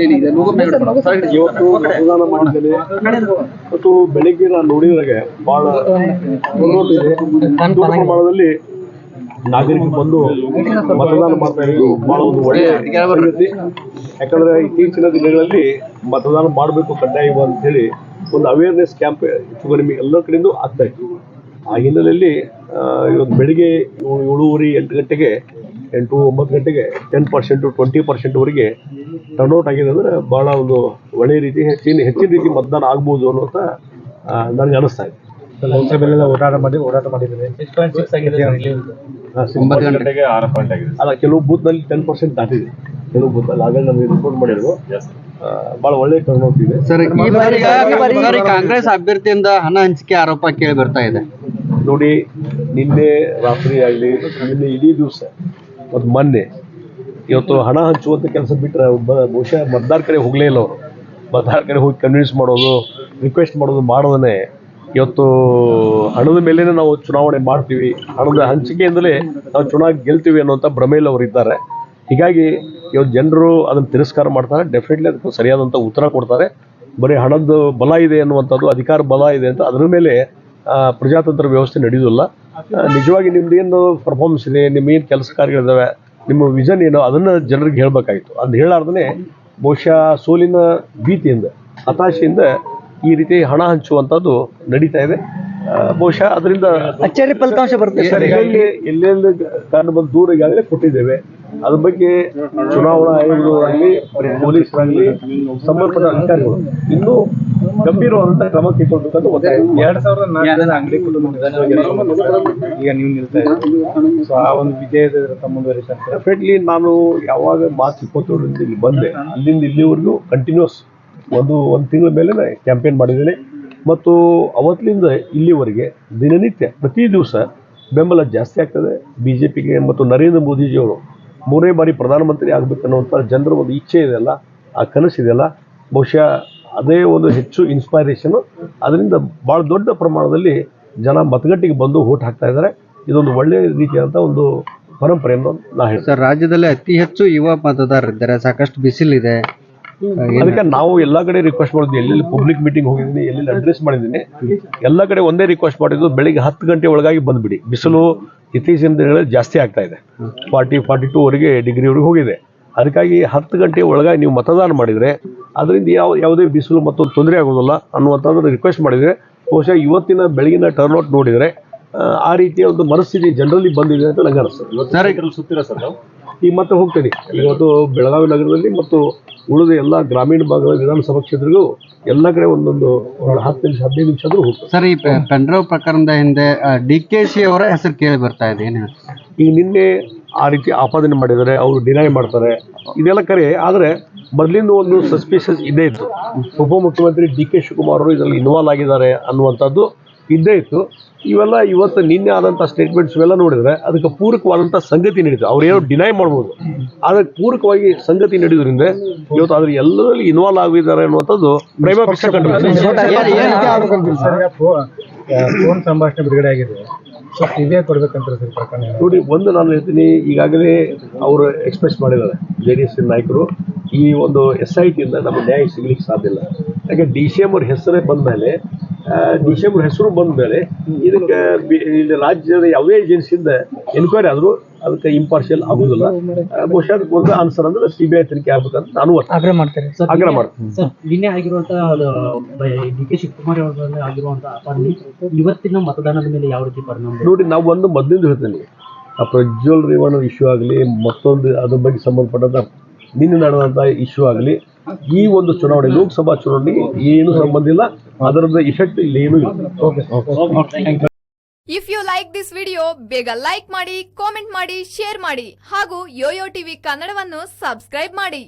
ಇವತ್ತು ಮತದಾನ ಮಾಡಿದ್ದೇನೆ ಮತ್ತು ಬೆಳಿಗ್ಗೆ ನಾನು ನೋಡಿದಾಗ ಬಹಳ ದೊಡ್ಡ ಪ್ರಮಾಣದಲ್ಲಿ ನಾಗರಿಕರು ಬಂದು ಮತದಾನ ಮಾಡ್ತಾ ಇರೋದು ಬಹಳ ಒಂದು ಒಳ್ಳೆಯ ಸಂಗತಿ. ಯಾಕಂದ್ರೆ ಇತ್ತೀಚಿನ ದಿನಗಳಲ್ಲಿ ಮತದಾನ ಮಾಡಬೇಕು ಕಡ್ಡಾಯ ಅಂತ ಹೇಳಿ ಒಂದು ಅವೇರ್ನೆಸ್ ಕ್ಯಾಂಪ್ ನಿಮಗೆ ಎಲ್ಲ ಕಡೆಯಿಂದ ಆಗ್ತಾ ಇತ್ತು. ಆ ಹಿನ್ನೆಲೆಯಲ್ಲಿ ಇವತ್ತು ಬೆಳಿಗ್ಗೆ 7:30 8 ಗಂಟೆಗೆ 8-9 ಗಂಟೆಗೆ 10% 20%ವರೆಗೆ ಟರ್ನ್ಔಟ್ ಆಗಿದೆ. ಅಂದರೆ ಬಹಳ ಒಂದು ಒಳ್ಳೆಯ ರೀತಿ ಹೆಚ್ಚಿನ ರೀತಿ ಮತದಾನ ಆಗ್ಬೋದು ಅನ್ನೋಂಥ ನನಗೆ ಅನಿಸ್ತಾ ಇದೆ. ಲೋಕಸಭೆಲ್ಲ ಓಡಾಟ ಮಾಡಿದ್ದಾರೆ. 6.6 ಆಗಿದೆ. 9 ಗಂಟೆಗೆ 6 ಆಗಿದೆ. ಅಲ್ಲ, ಕೆಲವು ಬೂತ್ನಲ್ಲಿ 10% ದಾಟಿದೆ. ಕೆಲವು ಬೂತ್ನಲ್ಲಿ ಆಗಲೇ ನಮಗೆ ರಿಪೋರ್ಟ್ ಮಾಡಿದ್ರು. ಬಹಳ ಒಳ್ಳೆ ಟರ್ನ್ಔಟ್ ಇದೆ. ಸರ್, ಈ ಬಾರಿ ಕಾಂಗ್ರೆಸ್ ಅಭ್ಯರ್ಥಿಯಿಂದ ಹಣ ಹಂಚಿಕೆ ಆರೋಪ ಕೇಳಿ ಬರ್ತಾ ಇದೆ. ನೋಡಿ, ನಿನ್ನೆ ರಾತ್ರಿ ಆಗಲಿ, ನಿನ್ನೆ ಇಡೀ ದಿವಸ ಮತ್ತು ಮೊನ್ನೆ ಇವತ್ತು ಹಣ ಹಂಚುವಂಥ ಕೆಲಸ ಬಿಟ್ಟರೆ ಬಹುಶಃ ಮತದಾರ ಕಡೆ ಹೋಗಲೇ ಇಲ್ಲ. ಅವರು ಮತದಾರ ಕಡೆ ಹೋಗಿ ಕನ್ವಿನ್ಸ್ ಮಾಡೋದು, ರಿಕ್ವೆಸ್ಟ್ ಮಾಡೋದು ಮಾಡೋದನ್ನೇ ಇವತ್ತು ಹಣದ ಮೇಲೇ ನಾವು ಚುನಾವಣೆ ಮಾಡ್ತೀವಿ, ಹಣದ ಹಂಚಿಕೆಯಿಂದಲೇ ನಾವು ಚುನಾವಣೆ ಗೆಲ್ತೀವಿ ಅನ್ನೋಂಥ ಭ್ರಮೆಯಲ್ಲಿ ಅವರು ಇದ್ದಾರೆ. ಹೀಗಾಗಿ ಇವತ್ತು ಜನರು ಅದನ್ನು ತಿರಸ್ಕಾರ ಮಾಡ್ತಾರೆ. ಡೆಫಿನೆಟ್ಲಿ ಅದಕ್ಕೆ ಸರಿಯಾದಂಥ ಉತ್ತರ ಕೊಡ್ತಾರೆ. ಬರೀ ಹಣದ ಬಲ ಇದೆ ಅನ್ನುವಂಥದ್ದು, ಅಧಿಕಾರ ಬಲ ಇದೆ ಅಂತ ಅದರ ಮೇಲೆ ಪ್ರಜಾತಂತ್ರ ವ್ಯವಸ್ಥೆ ನಡೆಯೋದಿಲ್ಲ. ನಿಜವಾಗಿ ನಿಮ್ದೇನು ಪರ್ಫಾರ್ಮೆನ್ಸ್ ಇದೆ, ನಿಮ್ಮೇನು ಕೆಲಸ ಕಾರ್ಯಗಳಿದ್ದಾವೆ, ನಿಮ್ಮ ವಿಷನ್ ಏನೋ ಅದನ್ನು ಜನರಿಗೆ ಹೇಳಬೇಕಾಗಿತ್ತು. ಅದು ಹೇಳಾರ್ದೇ ಬಹುಶಃ ಸೋಲಿನ ಭೀತಿಯಿಂದ, ಹತಾಶೆಯಿಂದ ಈ ರೀತಿ ಹಣ ಹಂಚುವಂಥದ್ದು ನಡೀತಾ ಇದೆ. ಬಹುಶಃ ಅದರಿಂದ ಅಚ್ಚರಿ ಫಲಿತಾಂಶ ಬರುತ್ತೆ. ಎಲ್ಲೆಲ್ಲಿ ಕಾರಣ ಬಂದು ದೂರ ಈಗಾಗಲೇ ಕೊಟ್ಟಿದ್ದೇವೆ. ಅದ್ರ ಬಗ್ಗೆ ಚುನಾವಣಾ ಆಯೋಗರಾಗಲಿ, ಪೊಲೀಸರಾಗಲಿ, ಸಂಬಂಧಪಟ್ಟ ಅಧಿಕಾರಿಗಳು ಇನ್ನೂ ಗಂಭೀರವಾದಂಥ ಕ್ರಮ ಕೈಗೊಳ್ಳಬೇಕಂತ ಒತ್ತಾಯ. 2004 ಅಂಗಡಿ ಈಗ ನೀವು ನಿಲ್ತಾ ಇದ್ದೀರಿ. ಸೊ ಆ ಒಂದು ವಿಜಯದ ಮುಂದುವರಿತಾರೆ. ಡೆಫಿನೆಟ್ಲಿ ನಾನು ಯಾವಾಗ ಮಾರ್ಚ್ 27ರಿಂದ ಇಲ್ಲಿ ಬಂದೆ, ಅಲ್ಲಿಂದ ಇಲ್ಲಿವರೆಗೂ ಕಂಟಿನ್ಯೂಸ್ ಒಂದು ತಿಂಗಳ ಮೇಲೆ ಕ್ಯಾಂಪೇನ್ ಮಾಡಿದ್ದೇನೆ. ಮತ್ತು ಅವತ್ತಿನಿಂದ ಇಲ್ಲಿವರೆಗೆ ದಿನನಿತ್ಯ ಪ್ರತಿ ದಿವಸ ಬೆಂಬಲ ಜಾಸ್ತಿ ಆಗ್ತದೆ BJPಗೆ. ಮತ್ತು ನರೇಂದ್ರ ಮೋದಿಜಿಯವರು 3ನೇ ಬಾರಿ ಪ್ರಧಾನಮಂತ್ರಿ ಆಗಬೇಕನ್ನುವಂಥ ಜನರ ಒಂದು ಇಚ್ಛೆ ಇದೆಯಲ್ಲ, ಆ ಕನಸಿದೆಯಲ್ಲ, ಬಹುಶಃ ಅದೇ ಒಂದು ಹೆಚ್ಚು ಇನ್ಸ್ಪೈರೇಷನು. ಅದರಿಂದ ಭಾಳ ದೊಡ್ಡ ಪ್ರಮಾಣದಲ್ಲಿ ಜನ ಮತಗಟ್ಟೆಗೆ ಬಂದು ವೋಟ್ ಹಾಕ್ತಾ ಇದ್ದಾರೆ. ಇದೊಂದು ಒಳ್ಳೆಯ ರೀತಿಯಾದಂಥ ಒಂದು ಪರಂಪರೆ ಎಂದು ನಾ ಹೇಳ್ತೀನಿ. ಸರ್, ರಾಜ್ಯದಲ್ಲಿ ಅತಿ ಹೆಚ್ಚು ಯುವ ಮತದಾರರಿದ್ದಾರೆ, ಸಾಕಷ್ಟು ಬಿಸಿಲಿದೆ. ಅದಕ್ಕೆ ನಾವು ಎಲ್ಲ ಕಡೆ ರಿಕ್ವೆಸ್ಟ್ ಮಾಡಿದ್ವಿ. ಎಲ್ಲೆಲ್ಲಿ ಪಬ್ಲಿಕ್ ಮೀಟಿಂಗ್ ಹೋಗಿದ್ದೀನಿ, ಎಲ್ಲೆಲ್ಲಿ ಅಡ್ರೆಸ್ ಮಾಡಿದ್ದೀನಿ, ಎಲ್ಲ ಕಡೆ ಒಂದೇ ರಿಕ್ವೆಸ್ಟ್ ಮಾಡಿದ್ದು, ಬೆಳಿಗ್ಗೆ 10 ಗಂಟೆ ಒಳಗಾಗಿ ಬಂದುಬಿಡಿ. ಬಿಸಿಲು ಇತ್ತೀಚಿನ ದಿನಗಳಲ್ಲಿ ಜಾಸ್ತಿ ಆಗ್ತಾ ಇದೆ, 40-42 ಡಿಗ್ರಿವರೆಗೆ ಹೋಗಿದೆ. ಅದಕ್ಕಾಗಿ 10 ಗಂಟೆ ಒಳಗಾಗಿ ನೀವು ಮತದಾನ ಮಾಡಿದರೆ ಅದರಿಂದ ಯಾವುದೇ ಬಿಸಿಲು ಮತ್ತೊಂದು ತೊಂದರೆ ಆಗೋದಿಲ್ಲ ಅನ್ನುವಂಥದ್ದು ರಿಕ್ವೆಸ್ಟ್ ಮಾಡಿದರೆ, ಬಹುಶಃ ಇವತ್ತಿನ ಬೆಳಗಿನ ಟರ್ನ್ಔಟ್ ನೋಡಿದರೆ ಆ ರೀತಿಯ ಒಂದು ಮನಸ್ಥಿತಿ ಜನರಲ್ಲಿ ಬಂದಿದೆ ಅಂತ ನನಗೆ ಅನಿಸ್ತದೆ. ಸುತ್ತಿರ ಸರ್ ನಾವು ಈಗ ಮತ್ತೆ ಹೋಗ್ತೇನೆ. ಇವತ್ತು ಬೆಳಗಾವಿ ನಗರದಲ್ಲಿ ಮತ್ತು ಉಳಿದ ಎಲ್ಲ ಗ್ರಾಮೀಣ ಭಾಗದ ವಿಧಾನಸಭಾ ಕ್ಷೇತ್ರಗಳು ಎಲ್ಲ ಕಡೆ ಒಂದೊಂದು 10 ನಿಮಿಷ 15 ನಿಮಿಷ ಆದರೂ ಹೋಗ್ತದೆ. ಸರ್, ಈ ಪೆಂಡ್ರೈವ್ ಪ್ರಕರಣದ ಹಿಂದೆ DKC ಅವರ ಹೆಸರು ಕೇಳಿ ಬರ್ತಾ ಇದೆ. ಏನು ಈಗ ನಿನ್ನೆ ಆ ರೀತಿ ಆಪಾದನೆ ಮಾಡಿದ್ದಾರೆ, ಅವರು ಡಿನೈ ಮಾಡ್ತಾರೆ, ಇದೆಲ್ಲ ಕರೆ. ಆದರೆ ಮೊದಲಿಂದ ಒಂದು ಸಸ್ಪಿಷಸ್ ಇದ್ದೇ ಇತ್ತು. ಉಪಮುಖ್ಯಮಂತ್ರಿ DK ಶಿವಕುಮಾರ್ ಅವರು ಇದರಲ್ಲಿ ಇನ್ವಾಲ್ವ್ ಆಗಿದ್ದಾರೆ ಅನ್ನುವಂಥದ್ದು ಇದ್ದೇ ಇತ್ತು. ಇವೆಲ್ಲ ಇವತ್ತು ನಿನ್ನೆ ಆದಂಥ ಸ್ಟೇಟ್ಮೆಂಟ್ಸ್ ಇವೆಲ್ಲ ನೋಡಿದರೆ ಅದಕ್ಕೆ ಪೂರಕವಾದಂಥ ಸಂಗತಿ ನಡೀತು. ಅವ್ರೇನೋ ಡಿನೈ ಮಾಡ್ಬೋದು, ಆದರೆ ಪೂರಕವಾಗಿ ಸಂಗತಿ ನಡೆಯೋದ್ರಿಂದ ಇವತ್ತು ಅದ್ರ ಎಲ್ಲರಲ್ಲಿ ಇನ್ವಾಲ್ವ್ ಆಗಿದ್ದಾರೆ ಅನ್ನುವಂಥದ್ದು ಪ್ರೈಮ ಪಿಕ್ಚರ್ ಕಂಡು. ಫೋನ್ ಸಂಭಾಷಣೆ ಬಿಡುಗಡೆ ಆಗಿದೆ. ಸೊ ಇದೇ ಕೊಡ್ಬೇಕಂತ ಪ್ರಕರಣ ನೋಡಿ, ಒಂದು ನಾನು ಹೇಳ್ತೀನಿ, ಈಗಾಗಲೇ ಅವರು ಎಕ್ಸ್ಪ್ರೆಸ್ ಮಾಡಿದ್ದಾರೆ JDS ನಾಯಕರು, ಈ ಒಂದು SITಯಿಂದ ನಮಗೆ ನ್ಯಾಯ ಸಿಗ್ಲಿಕ್ಕೆ ಸಾಧ್ಯ ಇಲ್ಲ. ಯಾಕೆ DCM ಅವ್ರ ಹೆಸರೇ ಬಂದ ಮೇಲೆ, DCM ಅವ್ರ ಹೆಸರು ಬಂದ ಮೇಲೆ ಇದಕ್ಕೆ ಇಲ್ಲಿ ರಾಜ್ಯದ ಯಾವುದೇ ಏಜೆನ್ಸಿಯಿಂದ ಎನ್ಕ್ವೈರಿ ಆದರೂ ಅದಕ್ಕೆ ಇಂಪಾರ್ಷಿಯಲ್ ಆಗುವುದಿಲ್ಲ. ಬಹುಶಃ ಅದಕ್ಕೆ ಒಂದು ಆನ್ಸರ್ ಅಂದ್ರೆ CBI ತನಿಖೆ ಆಗ್ಬೇಕಂತ ನಾನು ಆಗ್ರಹ ಮಾಡ್ತೇನೆ. ಸರ್, ನಿನ್ನೆ ಆಗಿರುವಂತಹ DK ಶಿವಕುಮಾರ್ ಅವರಲ್ಲಿ ಆಗಿರುವಂತಹ ಆಪಾದನೆ ಇವತ್ತಿನ ಮತದಾನದ ಮೇಲೆ ಯಾವ ರೀತಿ ಪರಿಣಾಮ? ನೋಡಿ, ನಾವು ಒಂದು ಮೊದಲಿಂದ ಹೇಳ್ತೇನೆ, ಆ ಪ್ರಜ್ವಲ್ ರೇವಣ್ಣ ಇಶ್ಯೂ ಆಗಲಿ, ಮತ್ತೊಂದು ಅದ್ರ ಬಗ್ಗೆ ಸಂಬಂಧಪಟ್ಟಂಥ ನಿನ್ನೆ ನಡೆದಂಥ ಇಶ್ಯೂ ಆಗಲಿ, ಈ ಒಂದು ಚುನಾವಣೆ ಲೋಕಸಭಾ ಚುನಾವಣೆಗೆ ಏನು ಸಂಬಂಧ ಇಲ್ಲ, ಅದರದ ಇಫೆಕ್ಟ್ ಇಲ್ಲಿ ಏನೂ ಇಲ್ಲ. If you like this video, ಬೇಗ ಲೈಕ್ ಮಾಡಿ, ಕಾಮೆಂಟ್ ಮಾಡಿ, ಶೇರ್ ಮಾಡಿ ಹಾಗೂ ಯೋಯೋ ಟಿವಿ ಕನ್ನಡವನ್ನು ಸಬ್ಸ್ಕ್ರೈಬ್ ಮಾಡಿ.